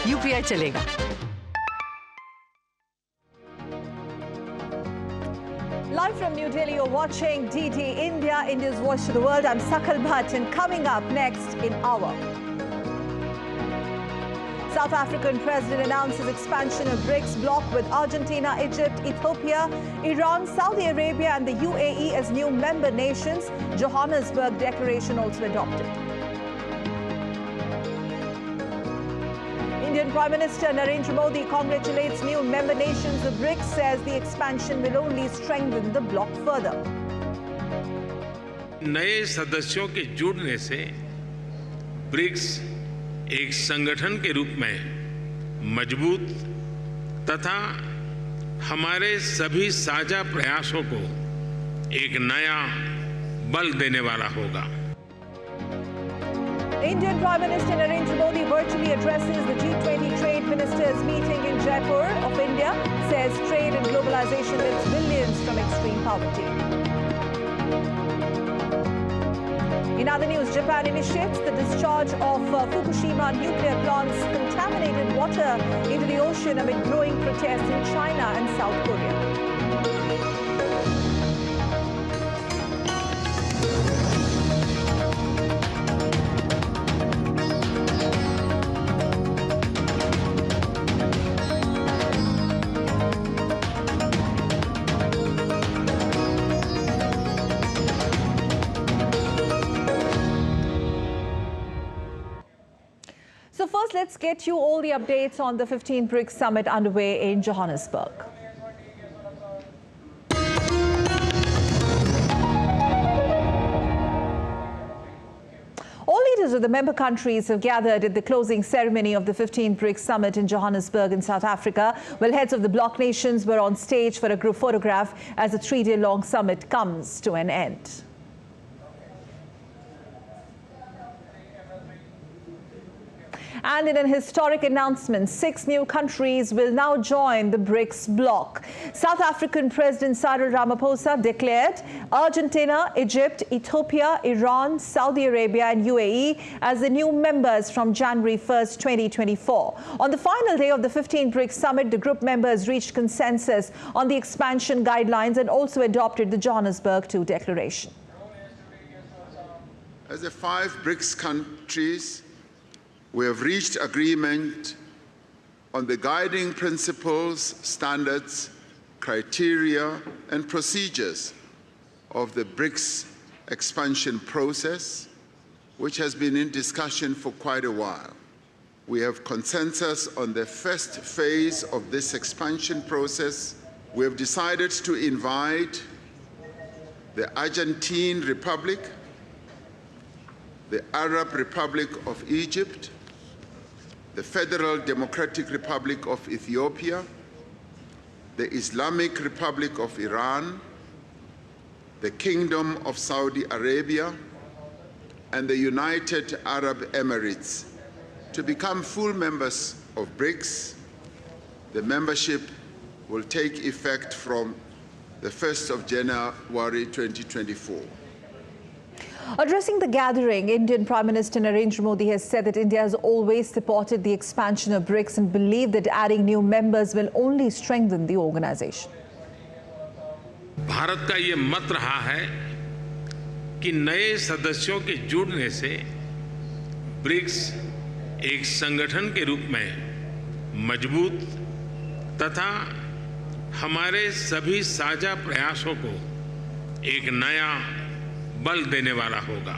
UPI चलेगा। Live from New Delhi, you're watching DD India, India's voice to the world. I'm Prasar Bharati, and coming up next in our South African president announces expansion of BRICS bloc with Argentina, Egypt, Ethiopia, Iran, Saudi Arabia and the UAE as new member nations. Johannesburg Declaration also adopted. Indian Prime Minister Narendra Modi congratulates new member nations of BRICS, says the expansion will only strengthen the bloc further. नए सदस्यों के जुड़ने से BRICS एक संगठन के रूप में मजबूत तथा हमारे सभी साझा प्रयासों को एक नया बल देने वाला होगा। Indian Prime Minister Narendra Modi virtually addresses the G20 Trade Ministers meeting in Jaipur of India, says trade and globalization lifts billions from extreme poverty. In other news, Japan initiates the discharge of Fukushima nuclear plant's contaminated water into the ocean amid growing protests in China and South Korea. So first, let's get you all the updates on the 15th BRICS summit underway in Johannesburg. All leaders of the member countries have gathered at the closing ceremony of the 15th BRICS summit in Johannesburg in South Africa, while heads of the bloc nations were on stage for a group photograph as the 3-day-long summit comes to an end. And in an historic announcement, 6 new countries will now join the BRICS bloc. South African President Cyril Ramaphosa declared Argentina, Egypt, Ethiopia, Iran, Saudi Arabia and UAE as the new members from January 1st, 2024. On the final day of the 15th BRICS summit, the group members reached consensus on the expansion guidelines and also adopted the Johannesburg II Declaration. As the 5 BRICS countries, we have reached agreement on the guiding principles, standards, criteria, and procedures of the BRICS expansion process, which has been in discussion for quite a while. We have consensus on the first phase of this expansion process. We have decided to invite the Argentine Republic, the Arab Republic of Egypt, the Federal Democratic Republic of Ethiopia, the Islamic Republic of Iran, the Kingdom of Saudi Arabia, and the United Arab Emirates to become full members of BRICS. The membership will take effect from the 1st of January 2024. Addressing the gathering, Indian Prime Minister Narendra Modi has said that India has always supported the expansion of BRICS and believed that adding new members will only strengthen the organization. Bharat का ये मत रहा है कि नए सदस्यों के जुड़ने से ब्रिक्स एक संगठन के रूप में मजबूत तथा हमारे सभी साझा प्रयासों को एक नया बल देने वाला होगा।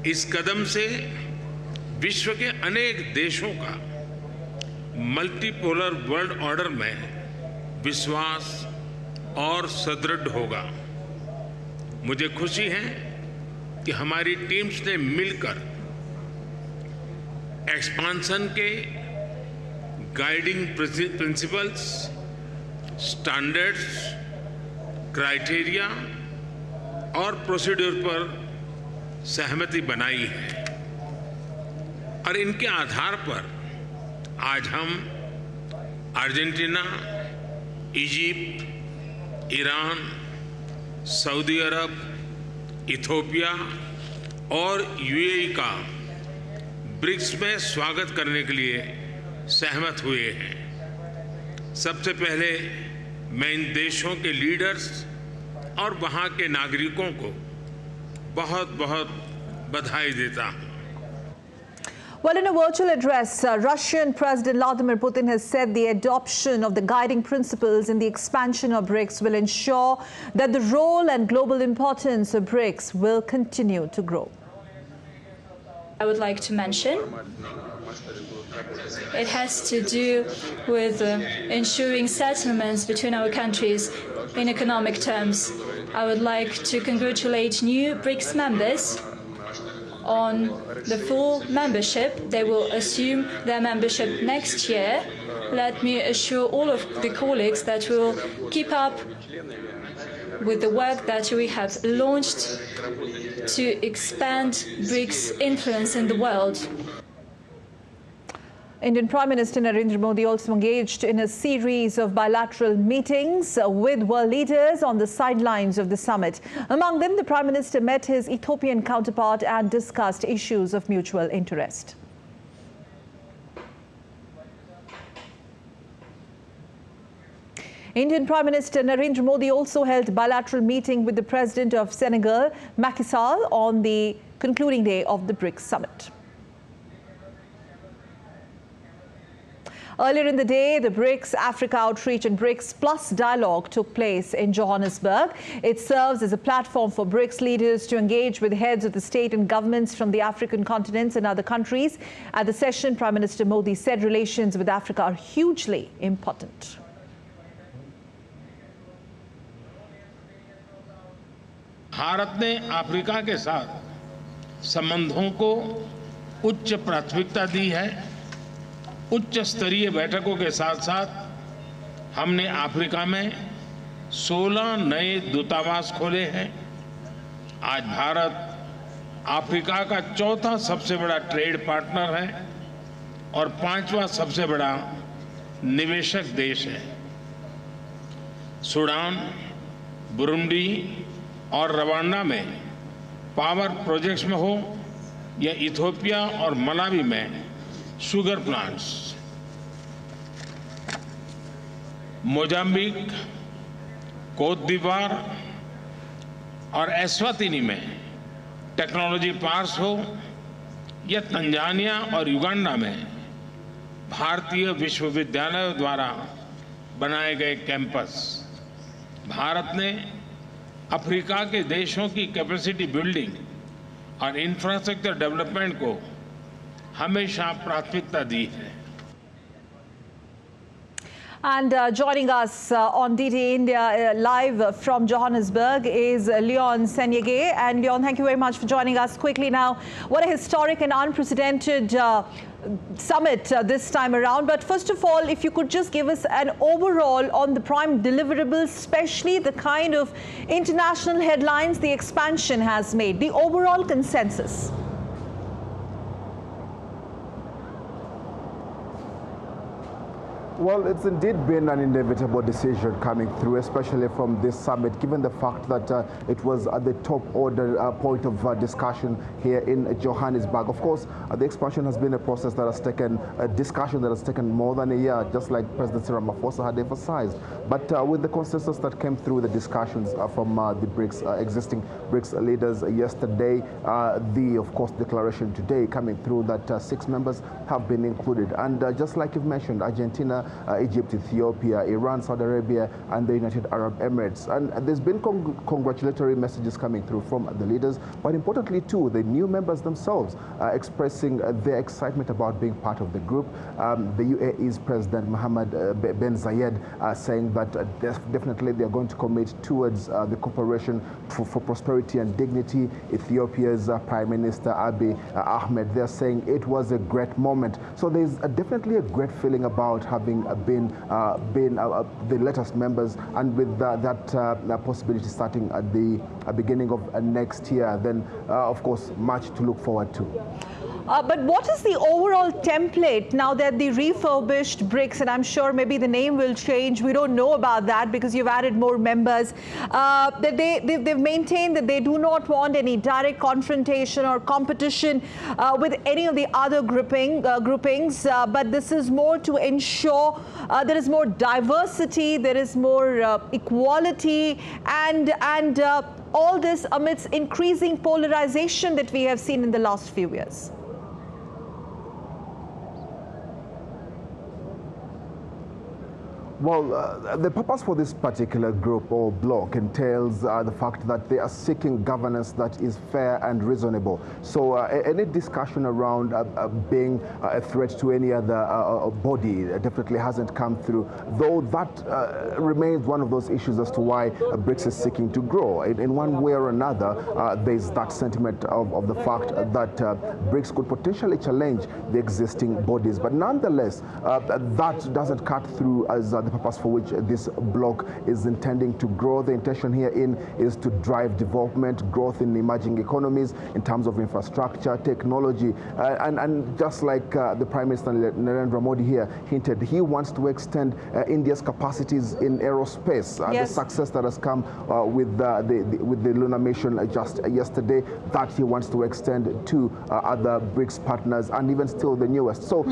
इस कदम से विश्व के अनेक देशों का मल्टीपोलर वर्ल्ड ऑर्डर में विश्वास और सुदृढ़ होगा। मुझे खुशी है कि हमारी टीम्स ने मिलकर एक्सपांशन के गाइडिंग प्रिंसिपल्स, स्टैंडर्ड्स, क्राइटेरिया और प्रोसीड्यूर पर सहमति बनाई है और इनके आधार पर आज हम अर्जेंटीना, इजिप्ट, ईरान, सऊदी अरब, इथियोपिया और यूएई का ब्रिक्स में स्वागत करने के लिए सहमत हुए हैं। सबसे पहले मैं इन देशों के लीडर्स और वहाँ के नागरिकों को बहुत बहुत बधाई देता हूँ। Well, in a virtual address, Russian President Vladimir Putin has said the adoption of the guiding principles in the expansion of BRICS will ensure that the role and global importance of BRICS will continue to grow. I would like to mention it has to do with ensuring settlements between our countries in economic terms. I would like to congratulate new BRICS members on the full membership. They will assume their membership next year. Let me assure all of the colleagues that we will keep up with the work that we have launched to expand BRICS' influence in the world. Indian Prime Minister Narendra Modi also engaged in a series of bilateral meetings with world leaders on the sidelines of the summit. Among them, the Prime Minister met his Ethiopian counterpart and discussed issues of mutual interest. Indian Prime Minister Narendra Modi also held a bilateral meeting with the President of Senegal, Macky Sall, on the concluding day of the BRICS summit. Earlier in the day, the BRICS Africa Outreach and BRICS Plus dialogue took place in Johannesburg. It serves as a platform for BRICS leaders to engage with heads of the state and governments from the African continents and other countries. At the session, Prime Minister Modi said relations with Africa are hugely important. Bharat ने Africa के साथ संबंधों को उच्च प्राथमिकता दी है। उच्च स्तरीय बैठकों के साथ साथ हमने अफ्रीका में 16 नए दूतावास खोले हैं। आज भारत अफ्रीका का चौथा सबसे बड़ा ट्रेड पार्टनर है और 5वां सबसे बड़ा निवेशक देश है। सूडान, बुरुंडी और रवांडा में पावर प्रोजेक्ट्स में हो या इथियोपिया और मलावी में शुगर प्लांट्स, मोजाम्बिक, कोत दीवार और एस्वातिनी में टेक्नोलॉजी पार्क्स हो या तंजानिया और युगांडा में भारतीय विश्वविद्यालयों द्वारा बनाए गए कैंपस, भारत ने अफ्रीका के देशों की कैपेसिटी बिल्डिंग और इंफ्रास्ट्रक्चर डेवलपमेंट को हमेशा प्राथमिकता दी है। And joining us on DT India live from Johannesburg is Leon Senyege. And Leon, thank you very much for joining us quickly now. What a historic and unprecedented summit this time around. But first of all, if you could just give us an overall on the prime deliverables, especially the kind of international headlines the expansion has made, the overall consensus. Well, it's indeed been an inevitable decision coming through, especially from this summit, given the fact that it was at the top order point of discussion here in Johannesburg. Of course, the expansion has been a process that has taken, a discussion that has taken more than a year, just like President Cyril Ramaphosa had emphasized. But with the consensus that came through the discussions from the BRICS, existing BRICS leaders yesterday, of course, declaration today coming through that 6 members have been included. And just like you've mentioned, Argentina, Egypt, Ethiopia, Iran, Saudi Arabia, and the United Arab Emirates. And there's been congratulatory messages coming through from the leaders, but importantly too, the new members themselves expressing their excitement about being part of the group. The UAE's President Mohammed bin Zayed saying that definitely they're going to commit towards the cooperation for prosperity and dignity. Ethiopia's Prime Minister Abiy Ahmed, they're saying it was a great moment. So there's definitely a great feeling about having been the latest members, and with that possibility starting at the beginning of next year, then of course much to look forward to. But what is the overall template now that the refurbished BRICS, and I'm sure maybe the name will change, we don't know about that because you've added more members, that they've maintained that they do not want any direct confrontation or competition with any of the other groupings, but this is more to ensure there is more diversity, there is more equality, and all this amidst increasing polarization that we have seen in the last few years. Well, the purpose for this particular group or bloc entails the fact that they are seeking governance that is fair and reasonable. So any discussion around being a threat to any other body definitely hasn't come through, though that remains one of those issues as to why BRICS is seeking to grow. In one way or another, there's that sentiment of the fact that BRICS could potentially challenge the existing bodies. But nonetheless, that doesn't cut through as the purpose for which this bloc is intending to grow. The intention herein is to drive development, growth in emerging economies in terms of infrastructure, technology, and just like the Prime Minister Narendra Modi here hinted, he wants to extend India's capacities in aerospace. Yes. The success that has come with the lunar mission just yesterday, that he wants to extend to other BRICS partners and even still the newest. So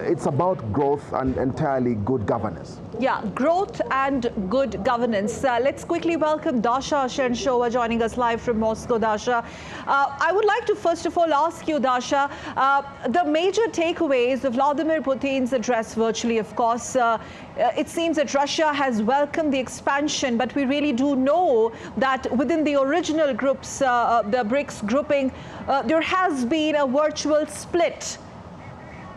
it's about growth and entirely good governance. Yeah, growth and good governance. Let's quickly welcome Dasha Shenshova joining us live from Moscow. Dasha, I would like to first of all ask you, Dasha, the major takeaways of Vladimir Putin's address virtually, of course, it seems that Russia has welcomed the expansion, but we really do know that within the original groups, the BRICS grouping, there has been a virtual split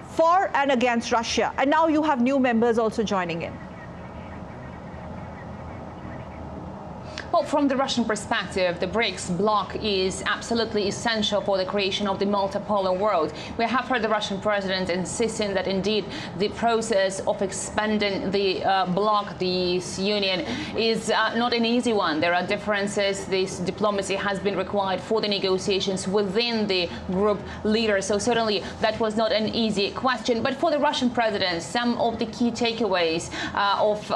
for and against Russia. And now you have new members also joining in. Well, from the Russian perspective, the BRICS bloc is absolutely essential for the creation of the multipolar world. We have heard the Russian president insisting that indeed the process of expanding the bloc, this union, is not an easy one. There are differences. This diplomacy has been required for the negotiations within the group leaders. So certainly that was not an easy question. But for the Russian president, some of the key takeaways of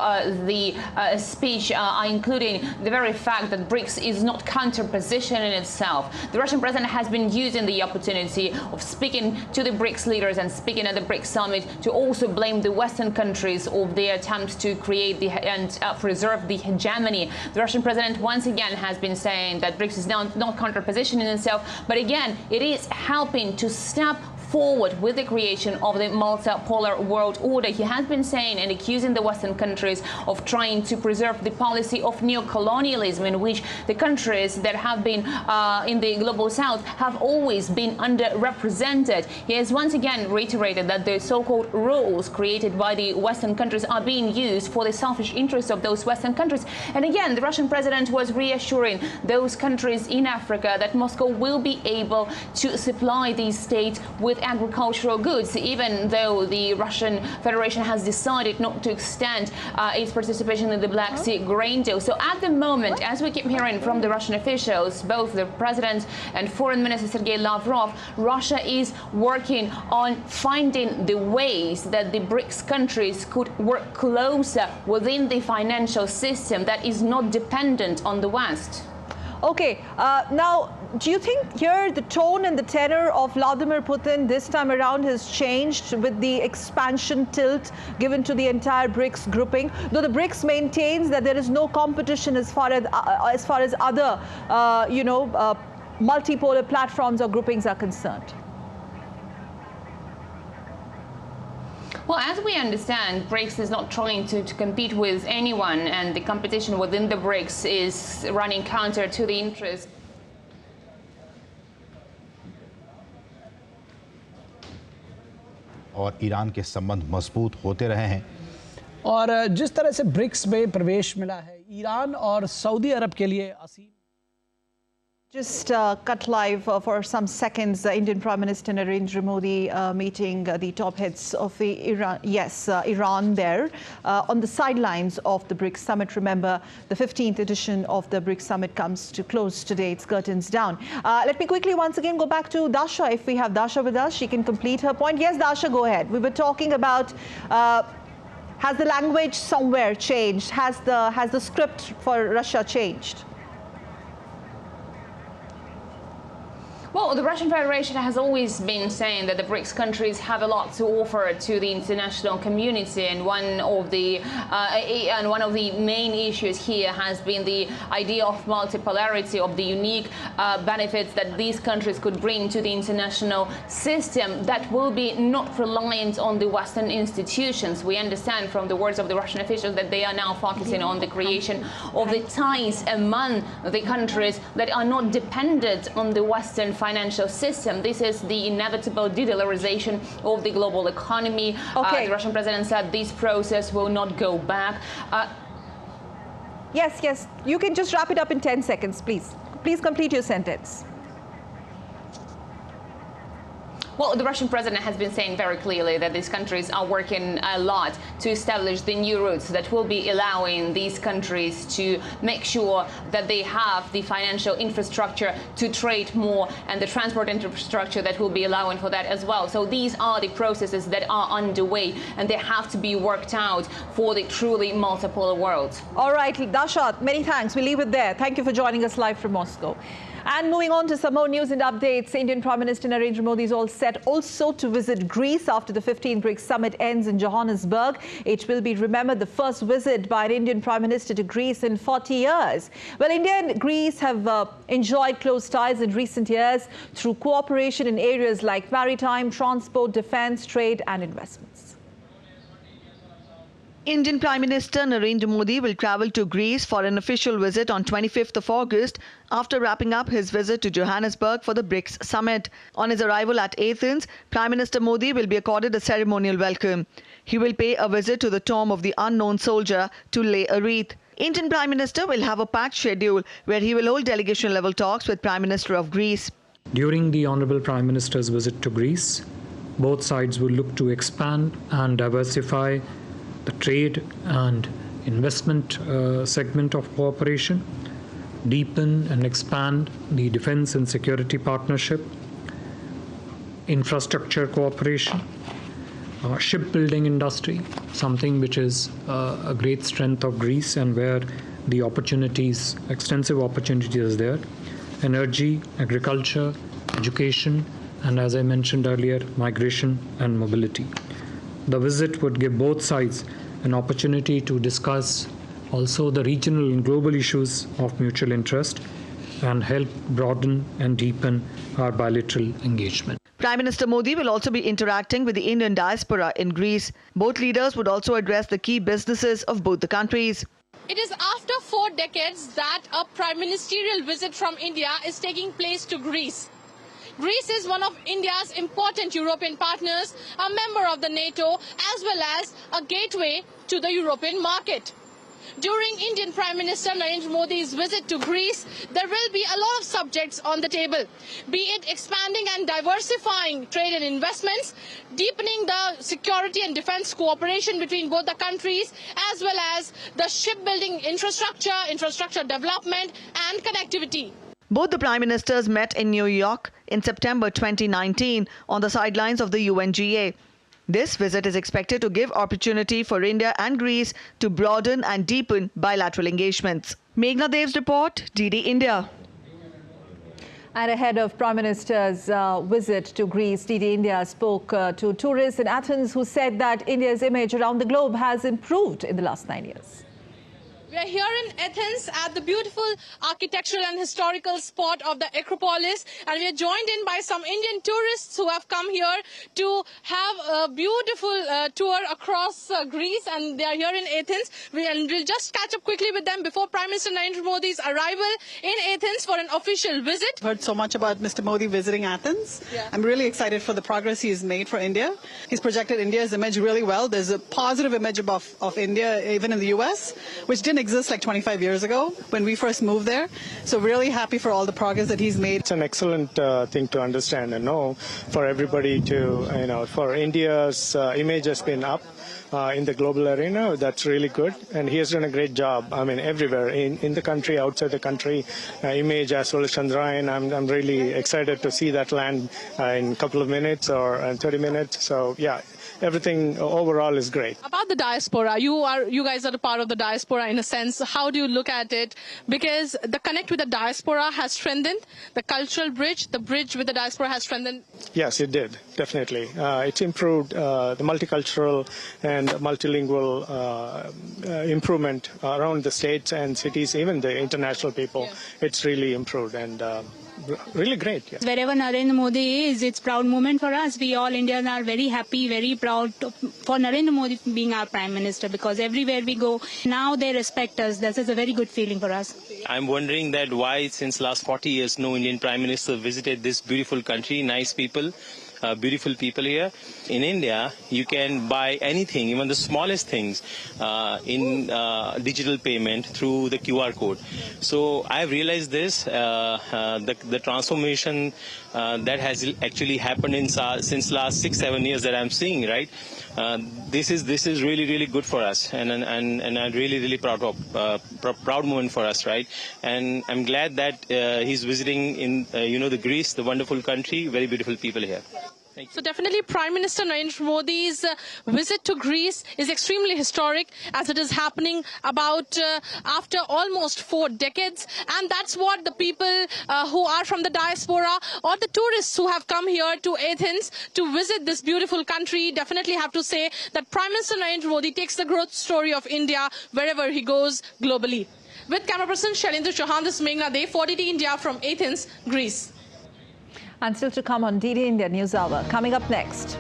the speech are including the very fact that BRICS is not counterposition in itself. The Russian president has been using the opportunity of speaking to the BRICS leaders and speaking at the BRICS summit to also blame the Western countries of their attempts to create and preserve the hegemony. The Russian president once again has been saying that BRICS is not counterposition in itself, but again, it is helping to step forward with the creation of the multipolar world order. He has been saying and accusing the Western countries of trying to preserve the policy of neocolonialism, in which the countries that have been in the global south have always been underrepresented. He has once again reiterated that the so-called rules created by the Western countries are being used for the selfish interests of those Western countries. And again, the Russian president was reassuring those countries in Africa that Moscow will be able to supply these states with agricultural goods, even though the Russian Federation has decided not to extend its participation in the Black Sea grain deal. So at the moment, as we keep hearing from the Russian officials, both the president and foreign minister Sergei Lavrov, Russia is working on finding the ways that the BRICS countries could work closer within the financial system that is not dependent on the West. Okay, now, do you think here the tone and the tenor of Vladimir Putin this time around has changed with the expansion tilt given to the entire BRICS grouping? Though the BRICS maintains that there is no competition as far as other, multipolar platforms or groupings are concerned. Well, as we understand, BRICS is not trying to compete with anyone, and the competition within the BRICS is running counter to the interest. और Iran के संबंध मजबूत होते रहे हैं। और जिस तरह से ब्रिक्स में प्रवेश मिला है, ईरान और सऊदी अरब के लिए असीम। Just cut live for some seconds. Indian Prime Minister Narendra Modi meeting the top heads of the Iran there on the sidelines of the BRICS summit. Remember, the 15th edition of the BRICS summit comes to close today. Its curtains down. Let me quickly once again go back to Dasha. If we have Dasha with us, she can complete her point. Yes, Dasha, go ahead. We were talking about has the language somewhere changed? Has the script for Russia changed? Well, the Russian Federation has always been saying that the BRICS countries have a lot to offer to the international community, and one of the main issues here has been the idea of multipolarity, of the unique benefits that these countries could bring to the international system that will be not reliant on the Western institutions. We understand from the words of the Russian officials that they are now focusing on the creation of the ties among the countries that are not dependent on the Western financial system. This is the inevitable de-dollarization of the global economy. Okay. The Russian president said this process will not go back. Yes, you can just wrap it up in 10 seconds, please. Please complete your sentence. Well, the Russian president has been saying very clearly that these countries are working a lot to establish the new routes that will be allowing these countries to make sure that they have the financial infrastructure to trade more and the transport infrastructure that will be allowing for that as well. So these are the processes that are underway, and they have to be worked out for the truly multipolar world. All right, Dasha, many thanks. We'll leave it there. Thank you for joining us live from Moscow. And moving on to some more news and updates, Indian Prime Minister Narendra Modi is all set also to visit Greece after the 15th BRICS summit ends in Johannesburg. It will be, remembered, the first visit by an Indian Prime Minister to Greece in 40 years. Well, India and Greece have enjoyed close ties in recent years through cooperation in areas like maritime, transport, defense, trade and investments. Indian Prime Minister Narendra Modi will travel to Greece for an official visit on 25th of August after wrapping up his visit to Johannesburg for the BRICS summit. On his arrival at Athens, Prime Minister Modi will be accorded a ceremonial welcome. He will pay a visit to the tomb of the unknown soldier to lay a wreath. Indian Prime Minister will have a packed schedule where he will hold delegation-level talks with Prime Minister of Greece. During the Honourable Prime Minister's visit to Greece, both sides will look to expand and diversify the trade and investment segment of cooperation, deepen and expand the defense and security partnership, infrastructure cooperation, shipbuilding industry, something which is a great strength of Greece and where the opportunities, extensive opportunities are there, energy, agriculture, education, and as I mentioned earlier, migration and mobility. The visit would give both sides an opportunity to discuss also the regional and global issues of mutual interest and help broaden and deepen our bilateral engagement. Prime Minister Modi will also be interacting with the Indian diaspora in Greece. Both leaders would also address the key businesses of both the countries. It is after 4 decades that a prime ministerial visit from India is taking place to Greece. Greece is one of India's important European partners, a member of the NATO, as well as a gateway to the European market. During Indian Prime Minister Narendra Modi's visit to Greece, there will be a lot of subjects on the table, be it expanding and diversifying trade and investments, deepening the security and defense cooperation between both the countries, as well as the shipbuilding infrastructure development and connectivity. Both the Prime Ministers met in New York in September 2019 on the sidelines of the UNGA. This visit is expected to give opportunity for India and Greece to broaden and deepen bilateral engagements. Meghna Dev's report, DD India. And ahead of Prime Minister's visit to Greece, DD India spoke to tourists in Athens who said that India's image around the globe has improved in the last 9 years. We are here in Athens at the beautiful architectural and historical spot of the Acropolis, and we are joined in by some Indian tourists who have come here to have a beautiful tour across Greece, and they are here in Athens. We'll just catch up quickly with them before Prime Minister Narendra Modi's arrival in Athens for an official visit. Heard so much about Mr. Modi visiting Athens. Yeah. I'm really excited for the progress he has made for India. He's projected India's image really well. There's a positive image of India even in the US, which didn't didn't exist like 25 years ago when we first moved there. So really happy for all the progress that he's made. It's an excellent thing to understand and know for everybody to, for India's image has been up in the global arena. That's really good. And he has done a great job. I mean, everywhere in the country, outside the country, image as well as Chandrayaan. I'm really excited to see that land in a couple of minutes or 30 minutes. So, yeah. Everything overall is great. About the diaspora, you guys are a part of the diaspora in a sense. How do you look at it? Because the connect with the diaspora has strengthened, the cultural bridge, the bridge with the diaspora has strengthened. Yes, it did, definitely. It's improved the multicultural and multilingual improvement around the states and cities, even the international people. Yeah. It's really improved and really great. Yeah. Wherever Narendra Modi is, it's a proud moment for us. We all Indians are very happy, very proud for Narendra Modi being our Prime Minister, because everywhere we go, now they respect us. This is a very good feeling for us. I'm wondering that why since last 40 years no Indian Prime Minister visited this beautiful country, nice people. Beautiful people here. In India, you can buy anything, even the smallest things, in digital payment through the QR code. So I've realized this, the transformation that has actually happened since last 6-7 years that I'm seeing, right? This is really good for us, and I'm really proud moment for us, right? And I'm glad that he's visiting in the Greece, the wonderful country, very beautiful people here. So definitely Prime Minister Narendra Modi's visit to Greece is extremely historic, as it is happening about after almost 4 decades. And that's what the people who are from the diaspora or the tourists who have come here to Athens to visit this beautiful country definitely have to say that Prime Minister Narendra Modi takes the growth story of India wherever he goes globally. With camera person Shailendra Chauhan, this is Meghna Dey for DD India from Athens, Greece. And still to come on DD India News Hour. Coming up next,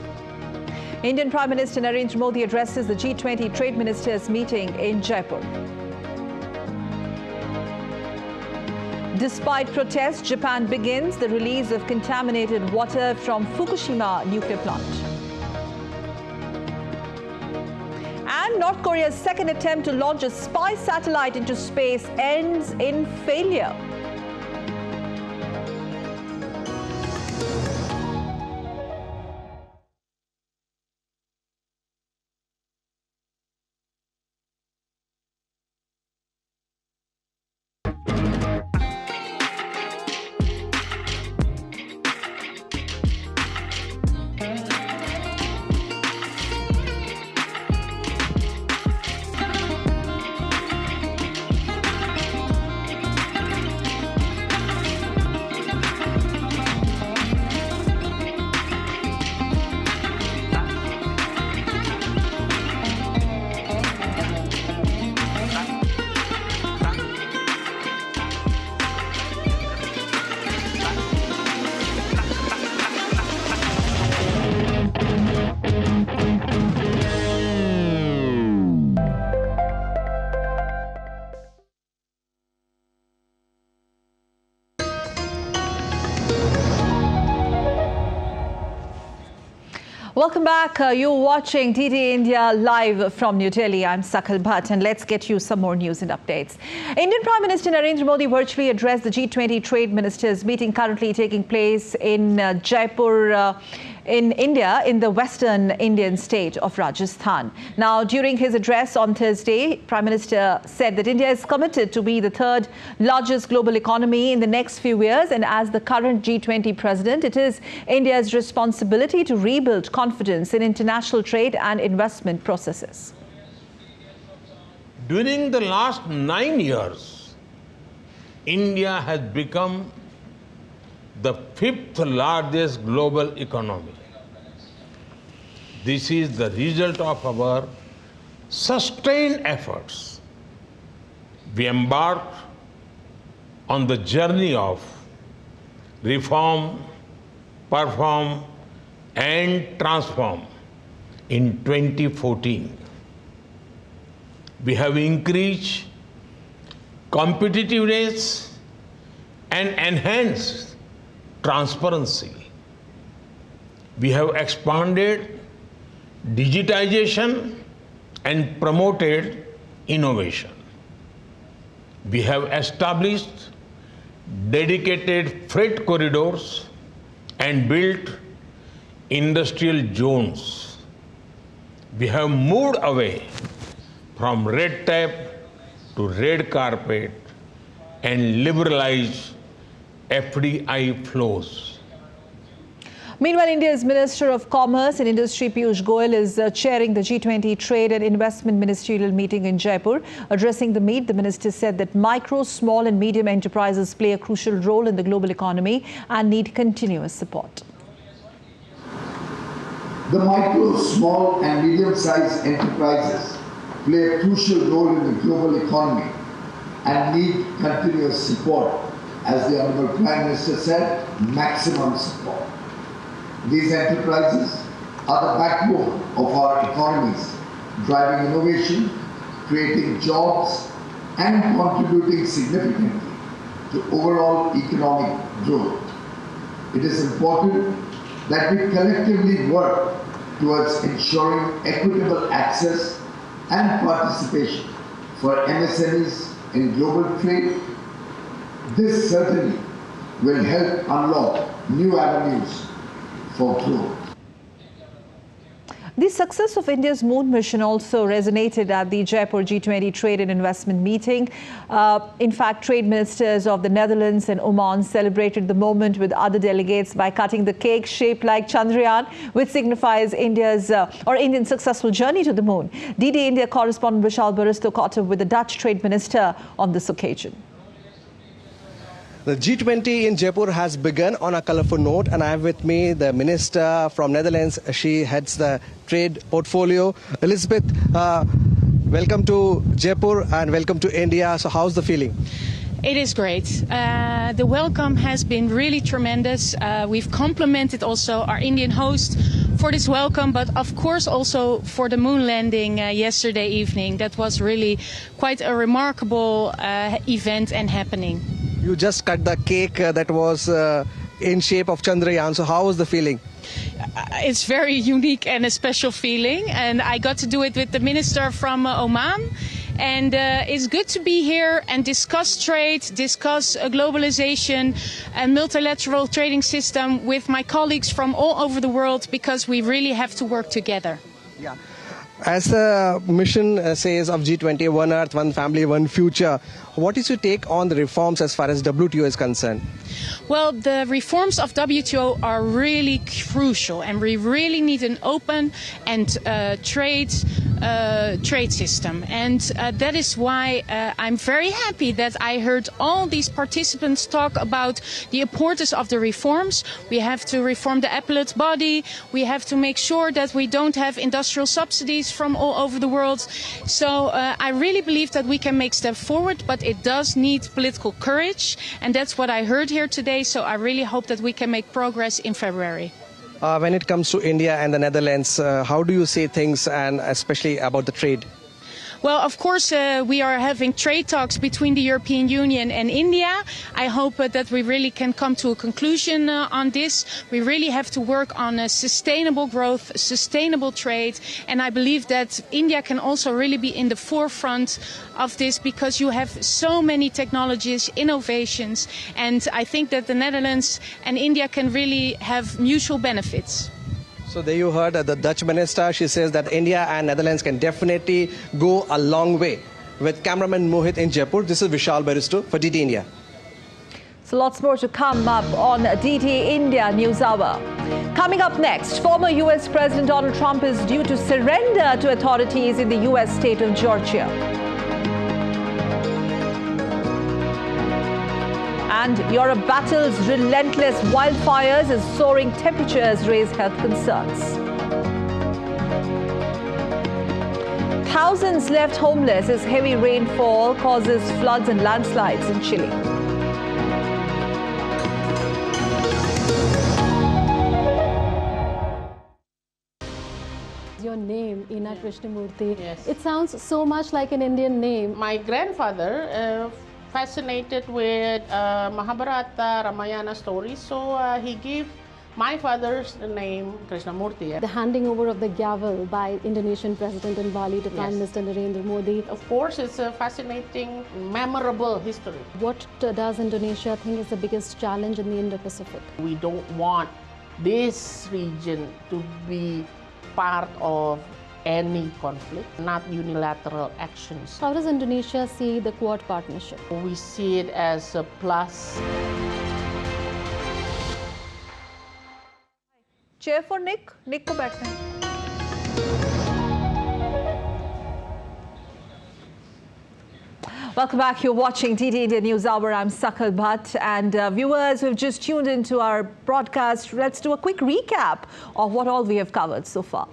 Indian Prime Minister Narendra Modi addresses the G20 Trade Ministers meeting in Jaipur. Despite protests, Japan begins the release of contaminated water from Fukushima nuclear plant. And North Korea's second attempt to launch a spy satellite into space ends in failure. Welcome back. You're watching DD India live from New Delhi. I'm Sakal Bhatt, and let's get you some more news and updates. Indian Prime Minister Narendra Modi virtually addressed the G20 Trade Ministers meeting currently taking place in Jaipur, in India, in the western Indian state of Rajasthan. Now, during his address on Thursday, Prime Minister said that India is committed to be the third largest global economy in the next few years, and as the current G20 president, it is India's responsibility to rebuild confidence in international trade and investment processes. During the last 9 years, India has become the 5th largest global economy. This is the result of our sustained efforts. We embarked on the journey of reform, perform, and transform in 2014. We have increased competitiveness and enhanced transparency. We have expanded digitization and promoted innovation. We have established dedicated freight corridors and built industrial zones. We have moved away from red tape to red carpet and liberalized FDI flows. Meanwhile, India's Minister of Commerce and Industry Piyush Goyal is chairing the G20 Trade and Investment Ministerial meeting in Jaipur. Addressing the meet, the minister said that micro, small and medium enterprises play a crucial role in the global economy and need continuous support. The micro, small and medium-sized enterprises play a crucial role in the global economy and need continuous support. As the Honorable Prime Minister said, maximum support. These enterprises are the backbone of our economies, driving innovation, creating jobs and contributing significantly to overall economic growth. It is important that we collectively work towards ensuring equitable access and participation for MSMEs in global trade. This certainly will help unlock new avenues for growth. The success of India's moon mission also resonated at the Jaipur G20 Trade and Investment meeting. In fact, trade ministers of the Netherlands and Oman celebrated the moment with other delegates by cutting the cake shaped like Chandrayaan, which signifies India's Indian successful journey to the moon. DD India correspondent Prasar Bharati caught up with the Dutch trade minister on this occasion. The G20 in Jaipur has begun on a colorful note, and I have with me the minister from Netherlands. She heads the trade portfolio. Elizabeth, welcome to Jaipur and welcome to India. So how's the feeling? It is great. The welcome has been really tremendous. We've complimented also our Indian host for this welcome, but of course also for the moon landing yesterday evening. That was really quite a remarkable event and happening. You just cut the cake that was in shape of Chandrayaan. So how was the feeling? It's very unique and a special feeling, and I got to do it with the minister from Oman. And it's good to be here and discuss trade, discuss globalization and multilateral trading system with my colleagues from all over the world, because we really have to work together. Yeah. As the mission says of G20, one earth, one family, one future, what is your take on the reforms as far as WTO is concerned? Well, the reforms of WTO are really crucial, and we really need an open and trade system. And that is why I'm very happy that I heard all these participants talk about the importance of the reforms. We have to reform the appellate body. We have to make sure that we don't have industrial subsidies from all over the world. So I really believe that we can make steps forward, but it does need political courage, and that's what I heard here today. So I really hope that we can make progress in February. When it comes to India and the Netherlands, how do you see things, and especially about the trade? Well, of course, we are having trade talks between the European Union and India. I hope that we really can come to a conclusion on this. We really have to work on a sustainable growth, sustainable trade. And I believe that India can also really be in the forefront of this, because you have so many technologies, innovations. And I think that the Netherlands and India can really have mutual benefits. So there you heard the Dutch minister. She says that India and Netherlands can definitely go a long way. With cameraman Mohit in Jaipur, this is Vishal Baristo for DT India. So lots more to come up on DT India News Hour. Coming up next, former US President Donald Trump is due to surrender to authorities in the US state of Georgia. And Europe battles relentless wildfires as soaring temperatures raise health concerns. Thousands left homeless as heavy rainfall causes floods and landslides in Chile. Your name, Ina Krishnamurthy. Yes. It sounds so much like an Indian name. My grandfather fascinated with Mahabharata, Ramayana stories, so he gave My father's name, Krishnamurti. The handing over of the gavel by Indonesian President in Bali to Prime Minister Narendra Modi. Of course, it's a fascinating, memorable history. What does Indonesia think is the biggest challenge in the Indo-Pacific? We don't want this region to be part of any conflict, not unilateral actions. How does Indonesia see the Quad partnership? We see it as a plus. Chair for Nick. Nick को बैठना है. Welcome back. You're watching TT India News Hour. I'm Sakal Bhatt. And viewers who have just tuned into our broadcast, let's do a quick recap of what all we have covered so far.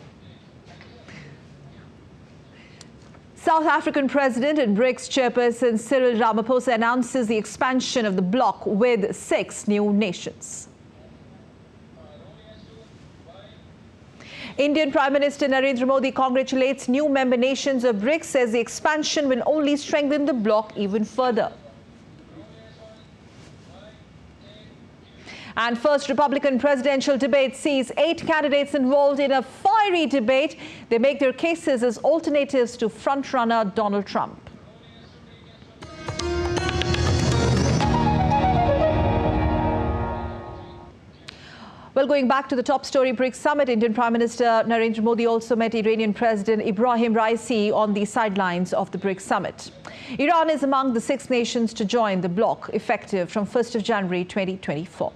South African President and BRICS chairperson Cyril Ramaphosa announces the expansion of the bloc with 6 new nations. Indian Prime Minister Narendra Modi congratulates new member nations of BRICS, says the expansion will only strengthen the bloc even further. And first Republican presidential debate sees 8 candidates involved in a fiery debate. They make their cases as alternatives to frontrunner Donald Trump. Well, going back to the top story, BRICS summit, Indian Prime Minister Narendra Modi also met Iranian President Ibrahim Raisi on the sidelines of the BRICS summit. Iran is among the 6 nations to join the bloc, effective from 1st of January 2024.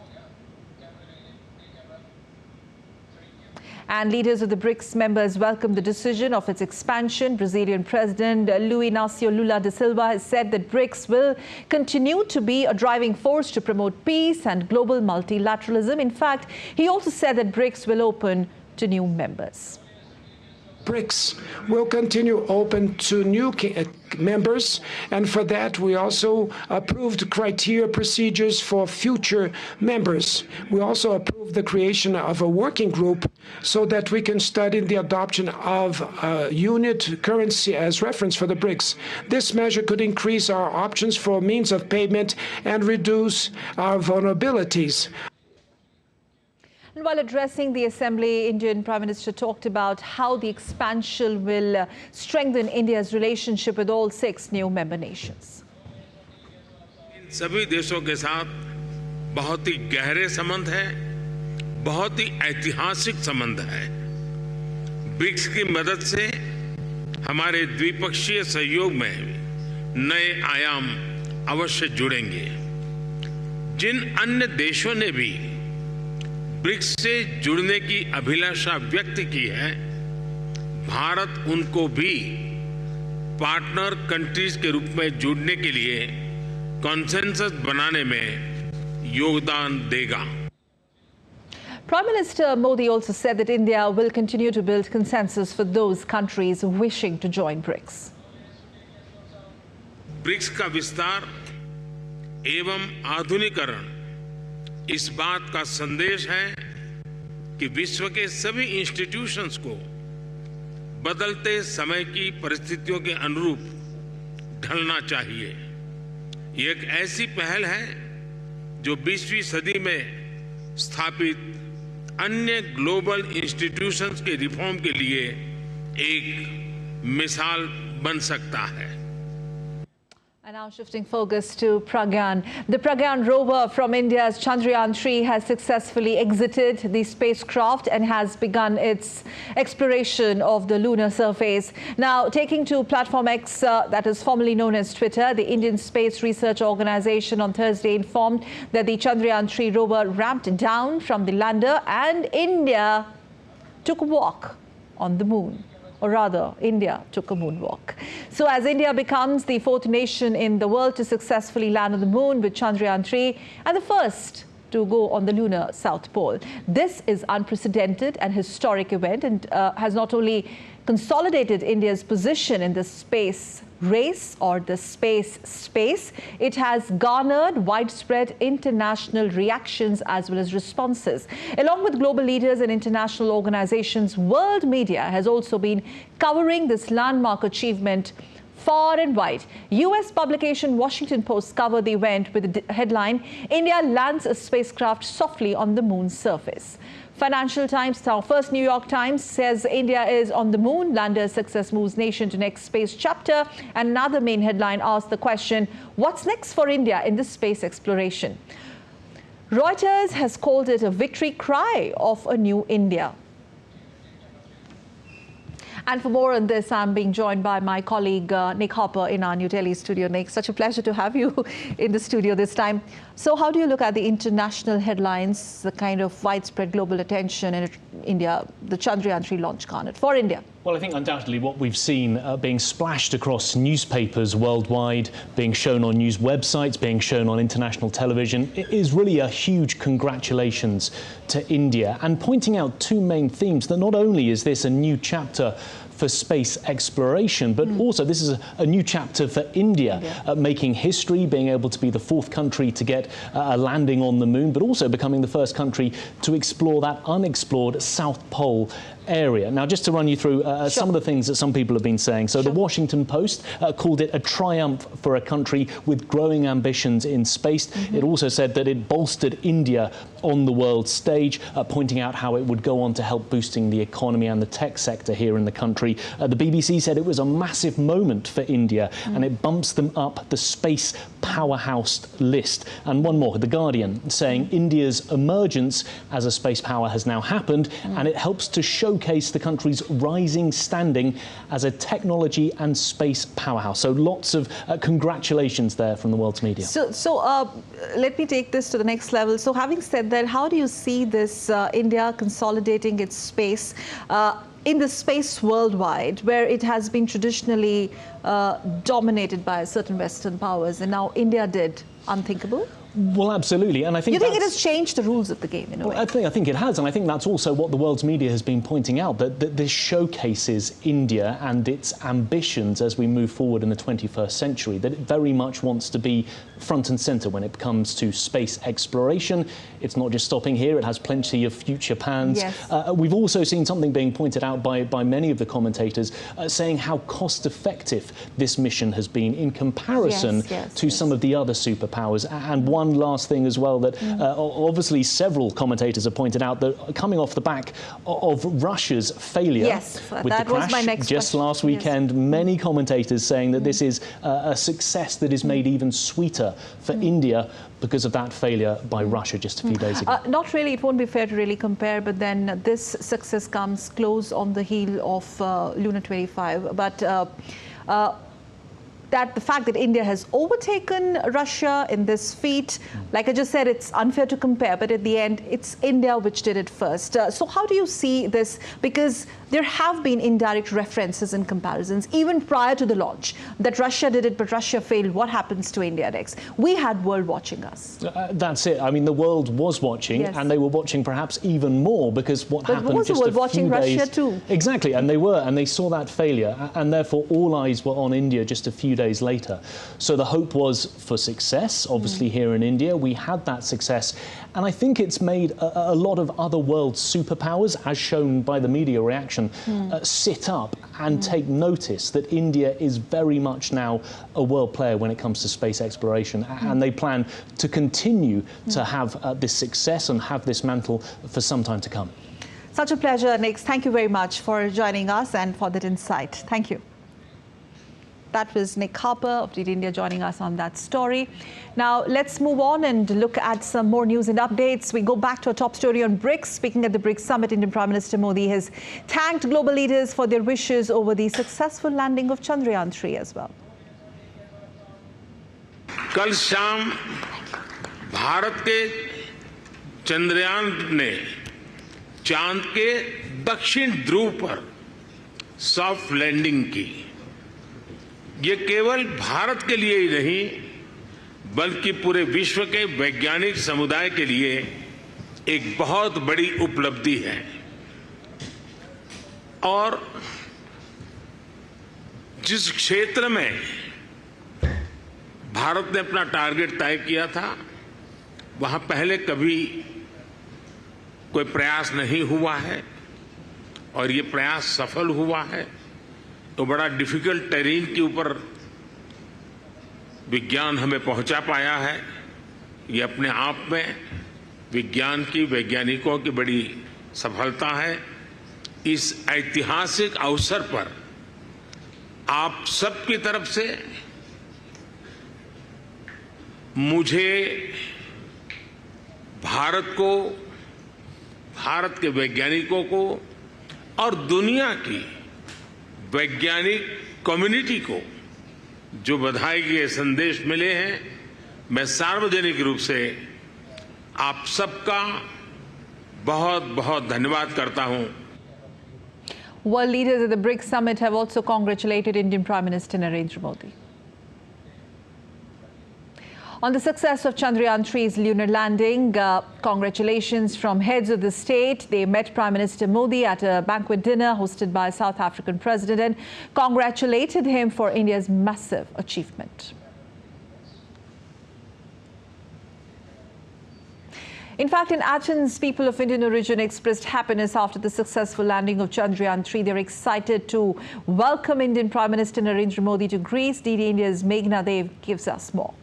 And leaders of the BRICS members welcome the decision of its expansion. Brazilian President Luiz Inácio Lula da Silva has said that BRICS will continue to be a driving force to promote peace and global multilateralism. In fact, he also said that BRICS will open to new members. BRICS will continue open to new members, and for that we also approved criteria procedures for future members. We also approved the creation of a working group so that we can study the adoption of unit currency as reference for the BRICS. This measure could increase our options for means of payment and reduce our vulnerabilities. And while addressing the Assembly, Indian Prime Minister talked about how the expansion will strengthen India's relationship with all 6 new member nations. इन सभी देशों के साथ बहुत ही गहरे संबंध हैं, बहुत ही ऐतिहासिक संबंध है। ब्रिक्स की मदद से हमारे द्विपक्षीय सहयोग में नए आयाम अवश्य जुड़ेंगे। जिन अन्य देशों ने भी ब्रिक्स से जुड़ने की अभिलाषा व्यक्त की है, भारत उनको भी पार्टनर कंट्रीज के रूप में जुड़ने के लिए कॉन्सेंसस बनाने में योगदान देगा। Prime Minister Modi also said that India will continue to build consensus for those countries wishing to join BRICS. BRICS का विस्तार एवं आधुनिकीकरण इस बात का संदेश है कि विश्व के सभी इंस्टीट्यूशंस को बदलते समय की परिस्थितियों के अनुरूप ढलना चाहिए। ये एक ऐसी पहल है जो 20वीं सदी में स्थापित अन्य ग्लोबल इंस्टीट्यूशंस के रिफॉर्म के लिए एक मिसाल बन सकता है। And now shifting focus to Pragyan. The Pragyan rover from India's Chandrayaan-3 has successfully exited the spacecraft and has begun its exploration of the lunar surface. Now, taking to Platform X, that is formerly known as Twitter, the Indian Space Research Organization on Thursday informed that the Chandrayaan-3 rover ramped down from the lander and India took a walk on the moon. Or rather, India took a moonwalk. So as India becomes the 4th nation in the world to successfully land on the moon with Chandrayaan-3 and the first to go on the lunar South Pole. This is unprecedented and historic event and has not only consolidated India's position in the space race or the space, it has garnered widespread international reactions as well as responses. Along with global leaders and international organizations, world media has also been covering this landmark achievement Far and wide. US publication Washington Post covered the event with the headline, India lands a spacecraft softly on the moon's surface. Financial Times, our first New York Times, says India is on the moon. Lander's success moves nation to next space chapter. And another main headline asks the question, what's next for India in this space exploration? Reuters has called it a victory cry of a new India. And for more on this, I'm being joined by my colleague Nick Harper in our New Delhi studio. Nick, such a pleasure to have you in the studio this time. So how do you look at the international headlines, the kind of widespread global attention in India, the Chandrayaan-3 launch garnered for India? Well, I think undoubtedly what we've seen being splashed across newspapers worldwide, being shown on news websites, being shown on international television, is really a huge congratulations to India, and pointing out two main themes: that not only is this a new chapter for space exploration, but also this is a new chapter for India, making history, being able to be the fourth country to get a landing on the moon, but also becoming the first country to explore that unexplored South Pole area. Now, just to run you through some of the things that some people have been saying. So the Washington Post called it a triumph for a country with growing ambitions in space. It also said that it bolstered India on the world stage, pointing out how it would go on to help boosting the economy and the tech sector here in the country. The BBC said it was a massive moment for India, and it bumps them up the space powerhouse list. And one more, The Guardian, saying India's emergence as a space power has now happened, and it helps to showcase the country's rising standing as a technology and space powerhouse. So lots of congratulations there from the world's media. So let me take this to the next level. So having said that, how do you see this India consolidating its space in the space worldwide, where it has been traditionally dominated by certain Western powers, and now India did unthinkable? Well, absolutely, and I think you think it has changed the rules of the game in a way? I think it has, and I think that's also what the world's media has been pointing out, that this showcases India and its ambitions as we move forward in the 21st century, that it very much wants to be front and centre when it comes to space exploration. It's not just stopping here, it has plenty of future plans. Yes. We've also seen something being pointed out by many of the commentators saying how cost-effective this mission has been in comparison to some of the other superpowers. And one last thing as well, that obviously several commentators have pointed out, that coming off the back of Russia's failure with the crash just last weekend, many commentators saying that this is a success that is made even sweeter for India because of that failure by Russia just a few days ago. Not really, it won't be fair to really compare, but then this success comes close on the heel of Luna 25. But that the fact that India has overtaken Russia in this feat, like I just said, it's unfair to compare, but at the end, it's India which did it first. So how do you see this? Because there have been indirect references and comparisons, even prior to the launch, that Russia did it, but Russia failed. What happens to India next? We had world watching us. That's it. I mean, the world was watching, and they were watching perhaps even more, because what happened just a few days... But was the world watching Russia too? Exactly, and they were, and they saw that failure, and therefore all eyes were on India just a few days later. So the hope was for success, obviously here in India. We had that success, and I think it's made a lot of other world superpowers, as shown by the media reaction, sit up and take notice that India is very much now a world player when it comes to space exploration, and they plan to continue to have this success and have this mantle for some time to come. Such a pleasure, Nick. Thank you very much for joining us and for that insight. Thank you. That was Nick Harper of DD India joining us on that story. Now, let's move on and look at some more news and updates. We go back to a top story on BRICS. Speaking at the BRICS summit, Indian Prime Minister Modi has thanked global leaders for their wishes over the successful landing of Chandrayaan-3 as well. कल शाम भारत के चंद्रयान ने चांद के दक्षिण ध्रुव पर soft landing की। ये केवल भारत के लिए ही नहीं, बल्कि पूरे विश्व के वैज्ञानिक समुदाय के लिए एक बहुत बड़ी उपलब्धि है। और जिस क्षेत्र में भारत ने अपना टारगेट तय किया था, वहां पहले कभी कोई प्रयास नहीं हुआ है, और ये प्रयास सफल हुआ है। तो बड़ा डिफिकल्ट टेरेन के ऊपर विज्ञान हमें पहुंचा पाया है। ये अपने आप में विज्ञान की, वैज्ञानिकों की बड़ी सफलता है। इस ऐतिहासिक अवसर पर आप सबकी तरफ से मुझे भारत को, भारत के वैज्ञानिकों को और दुनिया की वैज्ञानिक कम्युनिटी को जो बधाई के संदेश मिले हैं, मैं सार्वजनिक रूप से आप सबका बहुत बहुत धन्यवाद करता हूं। World leaders at the BRICS summit have also congratulated Indian Prime Minister Narendra Modi on the success of Chandrayaan 3's lunar landing. Congratulations from heads of the state. They met Prime Minister Modi at a banquet dinner hosted by South African President and congratulated him for India's massive achievement. In fact, in Athens, people of Indian origin expressed happiness after the successful landing of Chandrayaan 3. They're excited to welcome Indian Prime Minister Narendra Modi to Greece. DD India's Meghna Dev gives us more.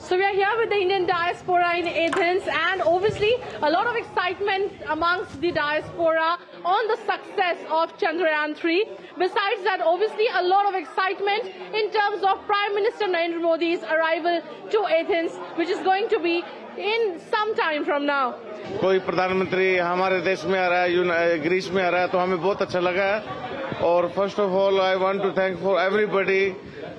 So we are here with the Indian diaspora in Athens, and obviously a lot of excitement amongst the diaspora on the success of Chandrayaan 3. Besides that, obviously a lot of excitement in terms of Prime Minister Narendra Modi's arrival to Athens, which is going to be in some time from now. कोई प्रधानमंत्री हमारे देश में आ रहा है, Greece में आ रहा है, तो हमें बहुत अच्छा लगा है। और first of all I want to thank for everybody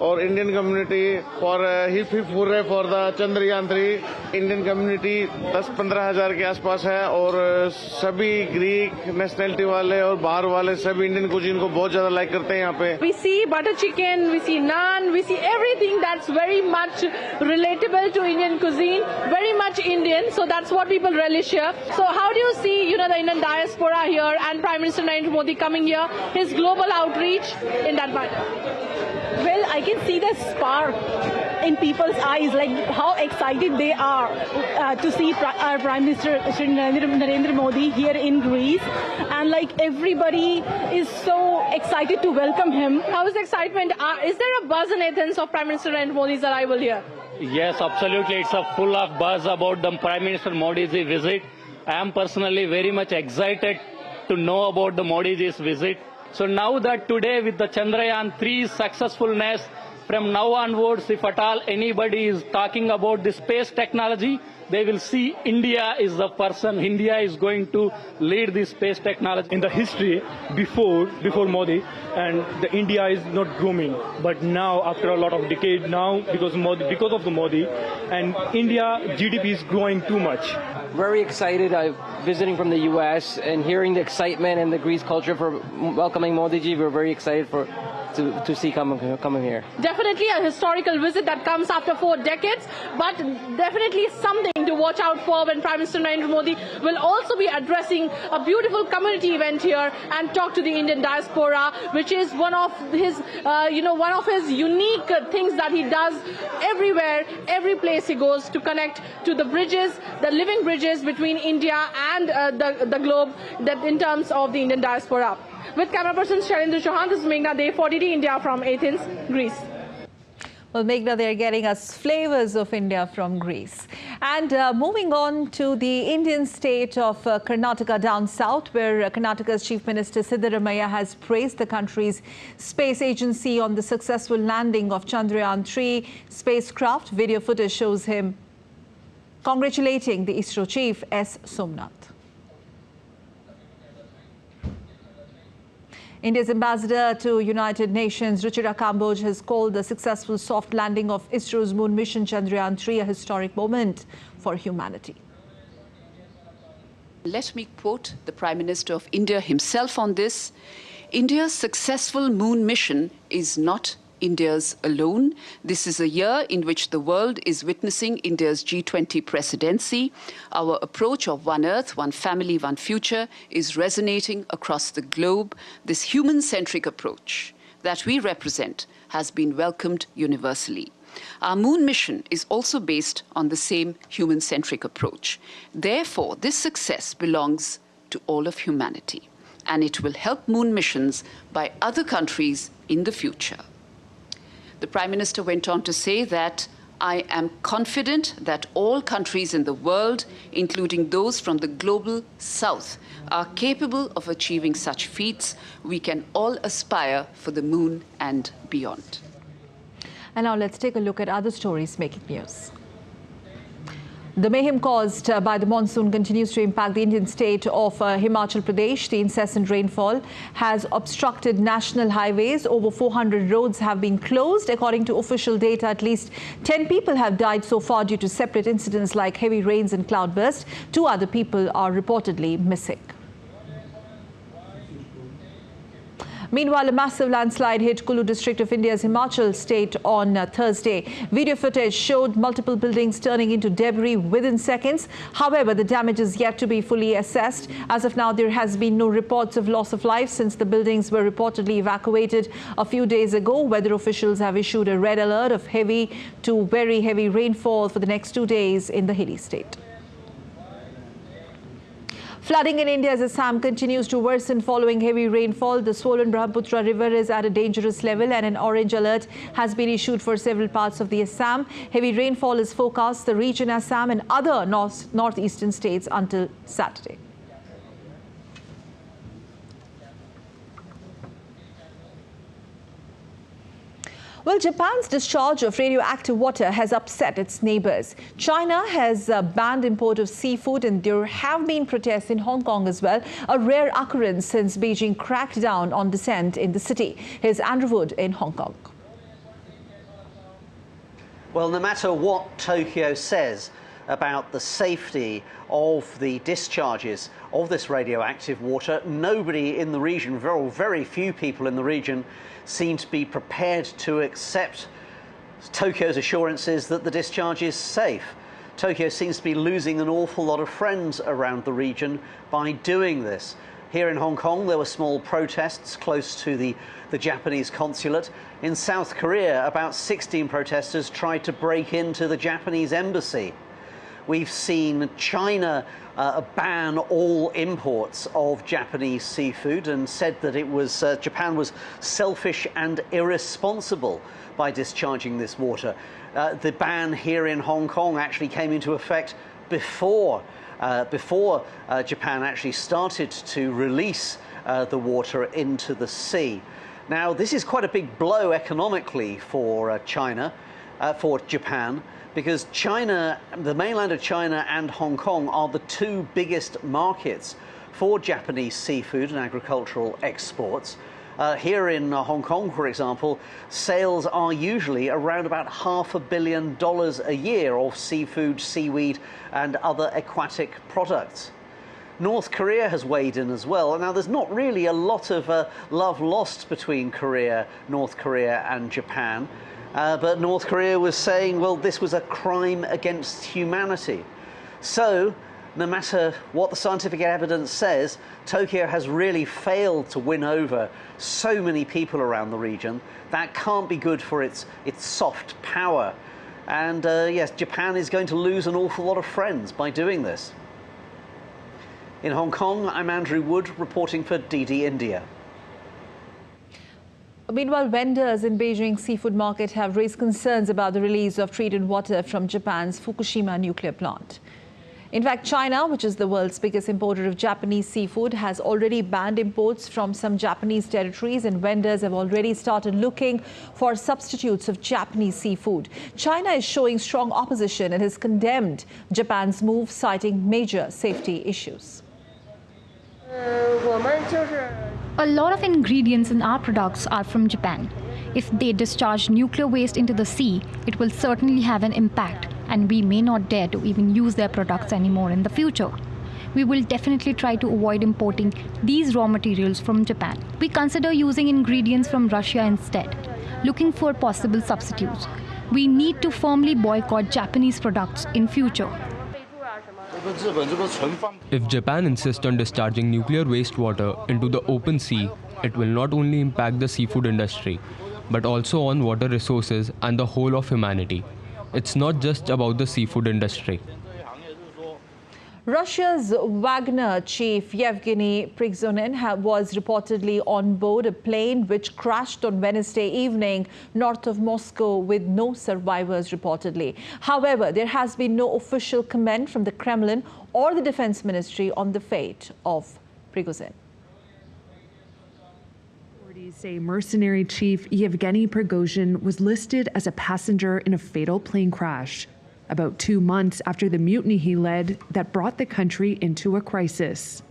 और Indian community for hip hip hurray for the Chandrayaan 3। Indian community 10-15 हज़ार के आसपास है और सभी ग्रीक नेशनैलिटी वाले और बाहर वाले सभी इंडियन कुजीन को बहुत ज्यादा लाइक करते हैं यहाँ पे। We see butter chicken, we see naan, we see everything that's very much relatable to Indian cuisine, very much Indian. So that's what people relish here. So how do you see, the Indian diaspora here and Prime Minister Narendra Modi coming here, his global outreach in that matter? Well, I can see the spark in people's eyes, like how excited they are to see our Prime Minister Narendra Modi here in Greece, and like everybody is so excited to welcome him. How is the excitement? Is there a buzz in Athens of Prime Minister Narendra Modi's arrival here? Yes, absolutely. It's a full of buzz about the Prime Minister Modi's visit. I am personally very much excited to know about the Modi's visit. So now that today with the Chandrayaan 3's successfulness, from now onwards, if at all anybody is talking about the space technology, they will see India is the person. India is going to lead the space technology. In the history before Modi, and the India is not grooming, but now after a lot of decades now because of the Modi, and India GDP is growing too much. Very excited. I'm visiting from the US and hearing the excitement and the Greece culture for welcoming Modi ji. We're very excited to see coming here. Definitely a historical visit that comes after 4 decades, but definitely something to watch out for when Prime Minister Narendra Modi will also be addressing a beautiful community event here and talk to the Indian diaspora, which is one of his, one of his unique things that he does everywhere, every place he goes, to connect to the bridges, the living bridges between India and the globe, that in terms of the Indian diaspora. With camera person Shailendra Chauhan, this is Meghna Dev for DD India from Athens, Greece. Well, Meghna, they're getting us flavors of India from Greece. And moving on to the Indian state of Karnataka down south, where Karnataka's Chief Minister Siddaramaiah has praised the country's space agency on the successful landing of Chandrayaan 3 spacecraft. Video footage shows him congratulating the ISRO chief S. Somnath. India's ambassador to United Nations, Ruchira Kamboj, has called the successful soft landing of ISRO's moon mission Chandrayaan 3 a historic moment for humanity. Let me quote the Prime Minister of India himself on this. India's successful moon mission is not India's alone. This is a year in which the world is witnessing India's G20 presidency. Our approach of one Earth, one family, one future is resonating across the globe. This human-centric approach that we represent has been welcomed universally. Our moon mission is also based on the same human-centric approach. Therefore, this success belongs to all of humanity. and it will help moon missions by other countries in the future. The Prime Minister went on to say that I am confident that all countries in the world, including those from the global south, are capable of achieving such feats. We can all aspire for the moon and beyond. And now let's take a look at other stories making news. The mayhem caused by the monsoon continues to impact the Indian state of Himachal Pradesh. The incessant rainfall has obstructed national highways. Over 400 roads have been closed. According to official data, at least 10 people have died so far due to separate incidents like heavy rains and cloudburst. 2 other people are reportedly missing. Meanwhile, a massive landslide hit Kulu district of India's Himachal state on Thursday. Video footage showed multiple buildings turning into debris within seconds. However, the damage is yet to be fully assessed. As of now, there has been no reports of loss of life since the buildings were reportedly evacuated a few days ago. Weather officials have issued a red alert of heavy to very heavy rainfall for the next 2 days in the hilly state. Flooding in India's Assam continues to worsen following heavy rainfall. The swollen Brahmaputra River is at a dangerous level and an orange alert has been issued for several parts of the Assam. Heavy rainfall is forecast the region Assam and other northeastern states until Saturday. Well, Japan's discharge of radioactive water has upset its neighbors. China has banned import of seafood, and there have been protests in Hong Kong as well, a rare occurrence since Beijing cracked down on dissent in the city. Here's Andrew Wood in Hong Kong. Well, no matter what Tokyo says about the safety of the discharges of this radioactive water, nobody in the region, very few people in the region, seem to be prepared to accept Tokyo's assurances that the discharge is safe. Tokyo seems to be losing an awful lot of friends around the region by doing this. Here in Hong Kong, there were small protests close to the Japanese consulate. In South Korea, about 16 protesters tried to break into the Japanese embassy. We've seen China ban all imports of Japanese seafood and said that it was Japan was selfish and irresponsible by discharging this water. The ban here in Hong Kong actually came into effect before Japan actually started to release the water into the sea. Now, this is quite a big blow economically for for Japan, because China, the mainland of China and Hong Kong are the 2 biggest markets for Japanese seafood and agricultural exports. Here in Hong Kong, for example, sales are usually around about $500 million a year of seafood, seaweed and other aquatic products. North Korea has weighed in as well. Now, there's not really a lot of love lost between North Korea and Japan. But North Korea was saying, well, this was a crime against humanity. So, no matter what the scientific evidence says, Tokyo has really failed to win over so many people around the region. That can't be good for its soft power. And yes, Japan is going to lose an awful lot of friends by doing this. In Hong Kong, I'm Andrew Wood, reporting for DD India. Meanwhile, vendors in Beijing seafood market have raised concerns about the release of treated water from Japan's Fukushima nuclear plant. In fact, China, which is the world's biggest importer of Japanese seafood, has already banned imports from some Japanese territories, and vendors have already started looking for substitutes of Japanese seafood. China is showing strong opposition and has condemned Japan's move, citing major safety issues. A lot of ingredients in our products are from Japan. If they discharge nuclear waste into the sea, it will certainly have an impact, and we may not dare to even use their products anymore in the future. We will definitely try to avoid importing these raw materials from Japan. We consider using ingredients from Russia instead, looking for possible substitutes. We need to firmly boycott Japanese products in future. If Japan insists on discharging nuclear wastewater into the open sea, it will not only impact the seafood industry, but also on water resources and the whole of humanity. It's not just about the seafood industry. Russia's Wagner chief Yevgeny Prigozhin was reportedly on board a plane which crashed on Wednesday evening north of Moscow with no survivors reportedly. However, there has been no official comment from the Kremlin or the Defense Ministry on the fate of Prigozhin. Authorities say mercenary chief Yevgeny Prigozhin was listed as a passenger in a fatal plane crash about 2 months after the mutiny he led that brought the country into a crisis.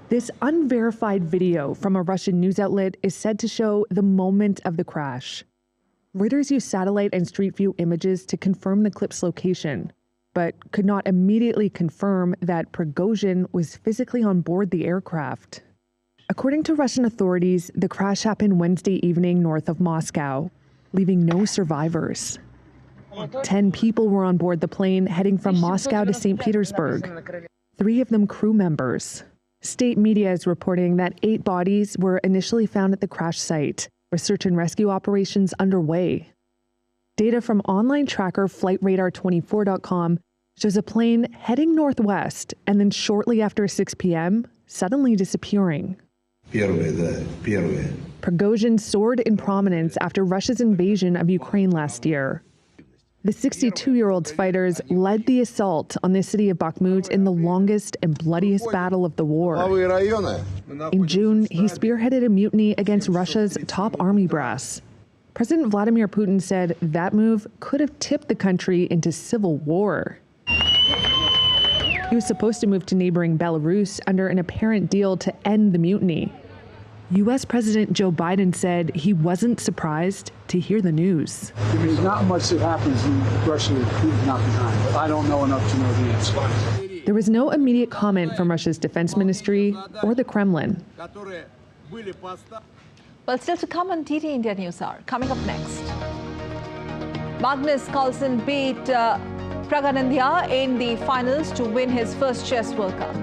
This unverified video from a Russian news outlet is said to show the moment of the crash. Reuters used satellite and street view images to confirm the clip's location, but could not immediately confirm that Prigozhin was physically on board the aircraft. According to Russian authorities, the crash happened Wednesday evening north of Moscow, leaving no survivors. 10 people were on board the plane heading from Moscow to St. Petersburg, 3 of them crew members. State media is reporting that 8 bodies were initially found at the crash site, with search and rescue operations underway. Data from online tracker FlightRadar24.com shows a plane heading northwest and then shortly after 6 p.m., suddenly disappearing. Prigozhin soared in prominence after Russia's invasion of Ukraine last year. The 62-year-old's fighters led the assault on the city of Bakhmut in the longest and bloodiest battle of the war. In June, he spearheaded a mutiny against Russia's top army brass. President Vladimir Putin said that move could have tipped the country into civil war. He was supposed to move to neighboring Belarus under an apparent deal to end the mutiny. U.S. President Joe Biden said he wasn't surprised to hear the news. There's not much that happens in Russia that Putin's not behind. I don't know enough to know the answer. There was no immediate comment from Russia's defense ministry or the Kremlin. Well, still to come on DT India News Hour. Coming up next, Magnus Carlsen beat Praganandya in the finals to win his first Chess World Cup.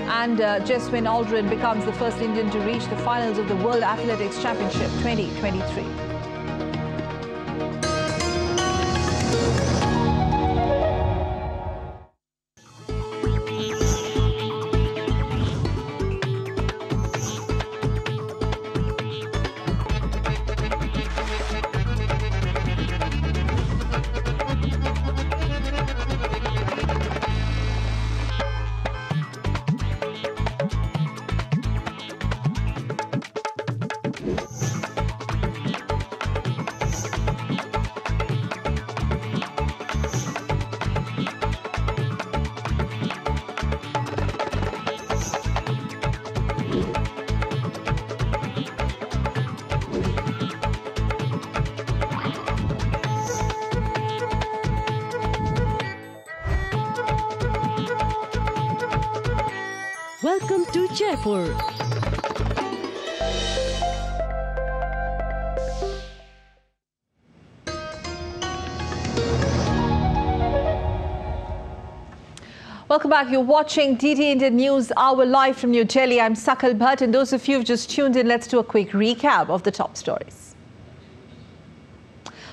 And Jeswin Aldrin becomes the first Indian to reach the finals of the World Athletics Championship 2023. Welcome to Jaipur. Welcome back. You're watching DT Indian News Hour live from New Delhi. I'm Sakal Bhatt, and those of you who've just tuned in, let's do a quick recap of the top stories.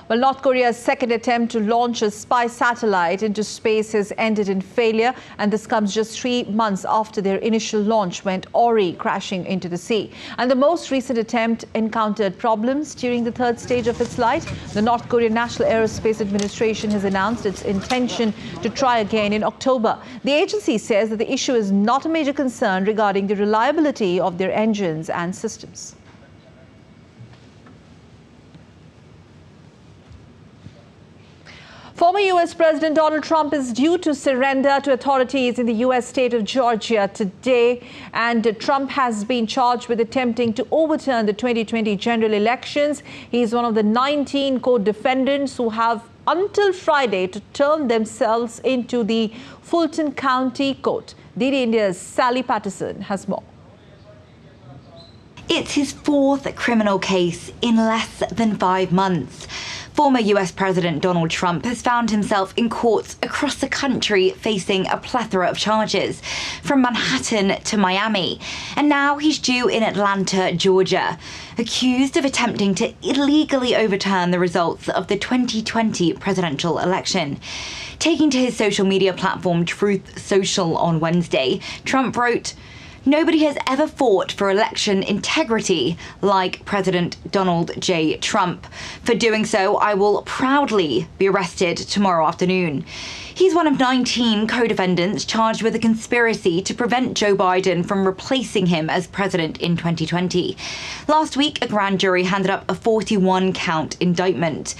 Well, North Korea's second attempt to launch a spy satellite into space has ended in failure, and this comes just 3 months after their initial launch went awry, crashing into the sea. And the most recent attempt encountered problems during the third stage of its flight. The North Korean National Aerospace Administration has announced its intention to try again in October. The agency says that the issue is not a major concern regarding the reliability of their engines and systems. Former U.S. President Donald Trump is due to surrender to authorities in the U.S. state of Georgia today, and Trump has been charged with attempting to overturn the 2020 general elections. He is one of the 19 court defendants who have until Friday to turn themselves into the Fulton County Court. DD India's Sally Patterson has more. It's his 4th criminal case in less than 5 months. Former US President Donald Trump has found himself in courts across the country facing a plethora of charges, from Manhattan to Miami. And now he's due in Atlanta, Georgia, accused of attempting to illegally overturn the results of the 2020 presidential election. Taking to his social media platform Truth Social on Wednesday, Trump wrote, "Nobody has ever fought for election integrity like President Donald J. Trump. For doing so, I will proudly be arrested tomorrow afternoon." He's one of 19 co-defendants charged with a conspiracy to prevent Joe Biden from replacing him as president in 2020. Last week, a grand jury handed up a 41-count indictment,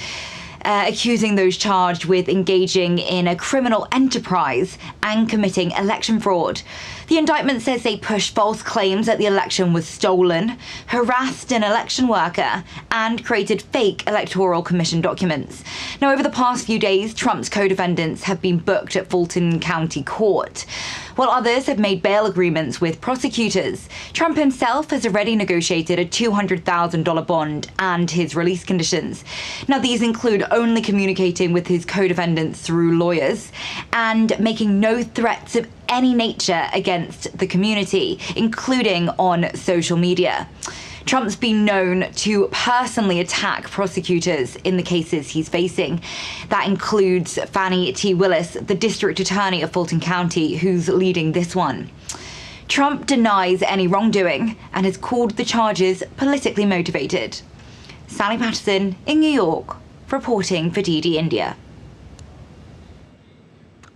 accusing those charged with engaging in a criminal enterprise and committing election fraud. The indictment says they pushed false claims that the election was stolen, harassed an election worker, and created fake electoral commission documents. Now, over the past few days, Trump's co-defendants have been booked at Fulton County Court, while others have made bail agreements with prosecutors. Trump himself has already negotiated a $200,000 bond and his release conditions. Now, these include only communicating with his co-defendants through lawyers and making no threats of any nature against the community, including on social media. Trump's been known to personally attack prosecutors in the cases he's facing. That includes Fannie T. Willis, the district attorney of Fulton County, who's leading this one. Trump denies any wrongdoing and has called the charges politically motivated. Sally Patterson in New York, reporting for DD India.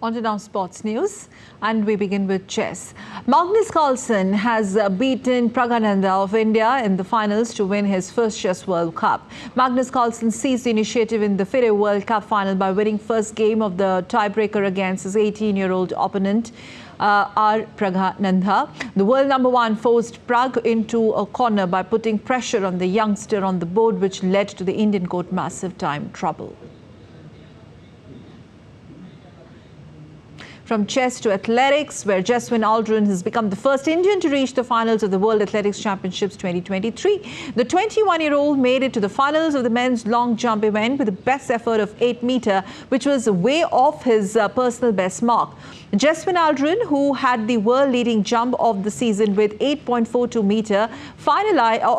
On to now sports news, and we begin with chess. Magnus Carlsen has beaten Pragananda of India in the finals to win his first Chess World Cup. Magnus Carlsen seized the initiative in the FIDE World Cup final by winning first game of the tiebreaker against his 18-year-old opponent, R. Pragananda. The world number one forced Prag into a corner by putting pressure on the youngster on the board, which led to the Indian court massive time trouble. From chess to athletics, where Jaswin Aldrin has become the first Indian to reach the finals of the World Athletics Championships 2023. The 21-year-old made it to the finals of the men's long jump event with the best effort of 8 meter, which was way off his personal best mark. Jaswin Aldrin, who had the world-leading jump of the season with 8.42 meter,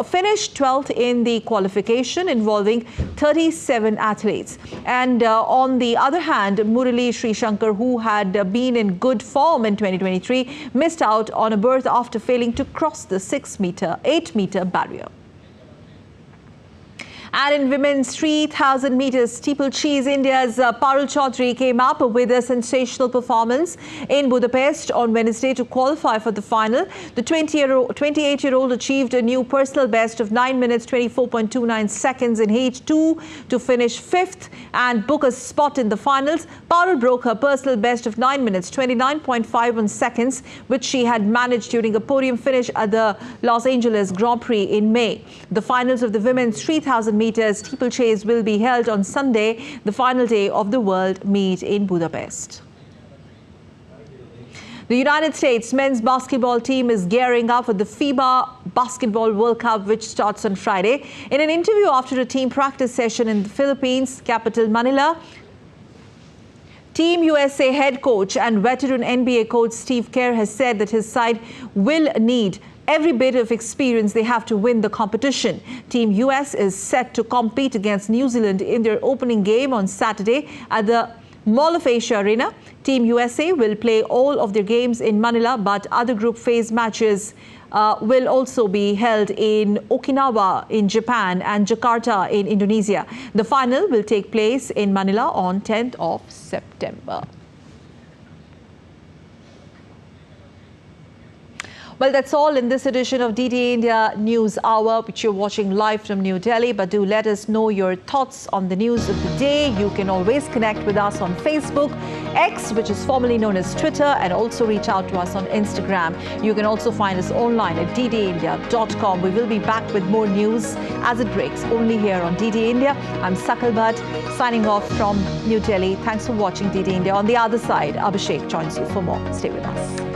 finished 12th in the qualification involving 37 athletes. And on the other hand, Murali Srishankar, who had been in good form in 2023, missed out on a berth after failing to cross the 8 meter barrier. And in women's 3,000 meters steeplechase, India's Parul Chaudhary came up with a sensational performance in Budapest on Wednesday to qualify for the final. The 28-year-old achieved a new personal best of 9 minutes 24.29 seconds in H2 to finish 5th and book a spot in the finals. Parul broke her personal best of 9 minutes 29.51 seconds, which she had managed during a podium finish at the Los Angeles Grand Prix in May. The finals of the women's 3,000 meters steeplechase will be held on Sunday, the final day of the World Meet in Budapest. The United States men's basketball team is gearing up for the FIBA Basketball World Cup, which starts on Friday. In an interview after a team practice session in the Philippines capital Manila, Team USA head coach and veteran NBA coach Steve Kerr has said that his side will need every bit of experience they have to win the competition. Team US is set to compete against New Zealand in their opening game on Saturday at the Mall of Asia Arena. Team USA will play all of their games in Manila, but other group phase matches will also be held in Okinawa in Japan and Jakarta in Indonesia. The final will take place in Manila on 10th of September. Well, that's all in this edition of DD India News Hour, which you're watching live from New Delhi. But do let us know your thoughts on the news of the day. You can always connect with us on Facebook, X, which is formerly known as Twitter, and also reach out to us on Instagram. You can also find us online at ddindia.com. We will be back with more news as it breaks, only here on DD India. I'm Sakal Bhatt, signing off from New Delhi. Thanks for watching DD India. On the other side, Abhishek joins you for more. Stay with us.